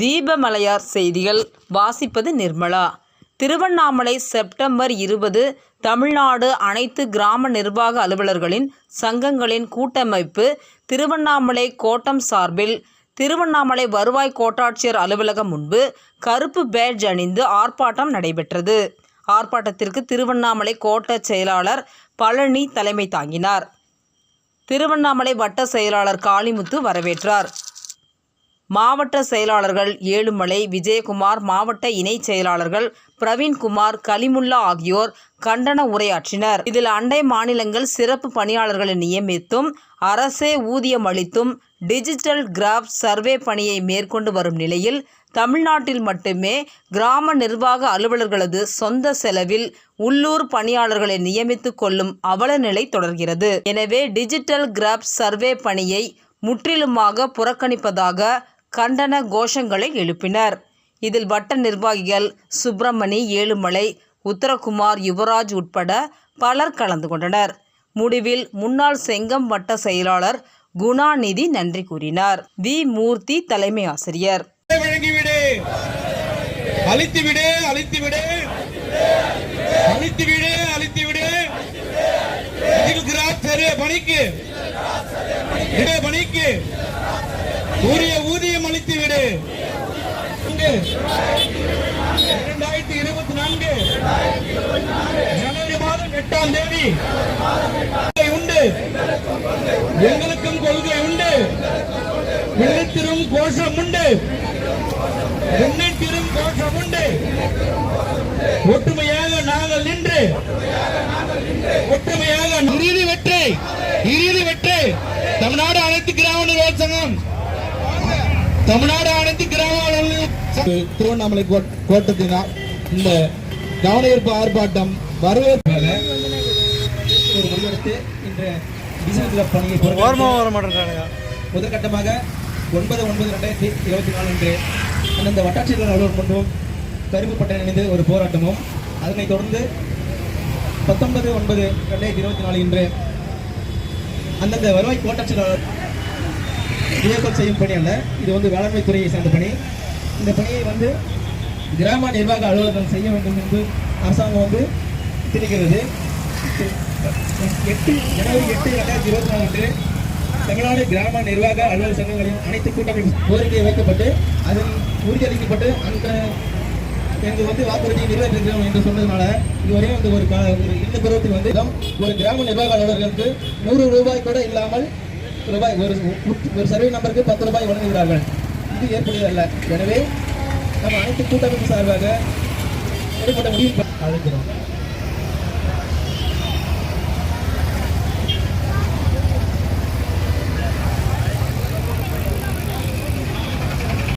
தீபமலையார் செய்திகள் வாசிப்பது நிர்மலா. திருவண்ணாமலை செப்டம்பர் 20 தமிழ்நாடு அனைத்து கிராம நிர்வாக அலுவலர்களின் சங்கங்களின் கூட்டமைப்பு திருவண்ணாமலை கோட்டம் சார்பில் திருவண்ணாமலை வருவாய் கோட்டாட்சியர் அலுவலகம் முன்பு கருப்பு பேட்ஜ் அணிந்து ஆர்ப்பாட்டம் நடைபெற்றது. ஆர்ப்பாட்டத்திற்கு திருவண்ணாமலை கோட்ட செயலாளர் பழனி தலைமை தாங்கினார். திருவண்ணாமலை வட்ட செயலாளர் காளிமுத்து வரவேற்றார். மாவட்ட செயலாளர்கள் ஏழுமலை, விஜயகுமார், மாவட்ட இணை செயலாளர்கள் பிரவீன்குமார், கலிமுல்லா ஆகியோர் கண்டன உரையாற்றினர். இதில் அண்டை மாநிலங்கள் சிறப்பு பணியாளர்களை நியமித்தும் அரசே ஊதியம் அளித்தும் டிஜிட்டல் கிராப் சர்வே பணியை மேற்கொண்டு வரும் நிலையில் தமிழ்நாட்டில் மட்டுமே கிராம நிர்வாக அலுவலர்களது சொந்த செலவில் உள்ளூர் பணியாளர்களை நியமித்து கொள்ளும் அவல நிலை தொடர்கிறது. எனவே டிஜிட்டல் கிராப் சர்வே பணியை முற்றிலுமாக புறக்கணிப்பதாக கண்டன கோஷங்களை எழுப்பினர். இதில் வட்ட நிர்வாகிகள் சுப்பிரமணி, ஏழுமலை, உத்தரகுமார், யுவராஜ் உட்பட பலர் கலந்து கொண்டனர். முடிவில் முன்னாள் செங்கம் வட்ட செயலாளர் குணாநிதி நன்றி கூறினார். வி. மூர்த்தி தலைமை ஆசிரியர். உரிய ஊதியம் அளித்துவிடு. 2024 ஜனவரி மாதம் 8ஆம் தேதி உண்டு. எங்களுக்கும் கொள்கை உண்டு. விழித்திரும் கோஷம் உண்டு. எண்ணித்திரும் கோஷம் உண்டு. ஒற்றுமையாக நாங்கள் நின்று ஒற்றுமையாக இறுதி வெற்றி தமிழ்நாடு அனைத்து கிராம நிர்வாக சங்கம், தமிழ்நாடு அனைத்து கிராம திருவண்ணாமலை கோட்டத்தினால் இந்த கவனஈர்ப்பு ஆர்ப்பாட்டம் வரவேற்பாக ஒரு முடிவெடுத்து இந்த டிஜிட்டல் பணியை முதற்கட்டமாக 9/9/2024 அன்று அந்தந்த வட்டாட்சியர் அலுவலர் முன்பும் கருப்பு பட்டை அணிந்து ஒரு போராட்டமும், அதனைத் தொடர்ந்து 19/9/2024 இன்று அந்தந்த வருவாய் கோட்டாட்சியர் இயக்கம் செய்யும் பணி அல்ல, இது வேளாண்மை துறையை சார்ந்த பணி. இந்த பணியை கிராம நிர்வாக அலுவலகம் செய்ய வேண்டும் என்று அரசாங்கம் திணிக்கிறது. 8 ஜனவரி 2024 அன்று தமிழ்நாடு கிராம நிர்வாக அலுவலக சங்கங்களின் அனைத்து கூட்டமைப்பு கோரிக்கை வைக்கப்பட்டு அதன் உறுதியளிக்கப்பட்டு அந்த எங்களுக்கு வாக்குறுதியை நிறைவேற்றுகிறோம் என்று சொன்னதுனால இதுவரையும் இந்த பருவத்தில் ஒரு கிராம நிர்வாக அலுவலர்களுக்கு 100 ரூபாய் கூட இல்லாமல் ஒரு சர்வே நம்பருக்கு 10 ரூபாய் வழங்குகிறார்கள். இது ஏற்புடையதல்ல. எனவே நம்ம அனைத்து கூட்டமைப்பு சார்பாக எடுக்கப்பட்ட முடிவு அழைக்கிறோம்.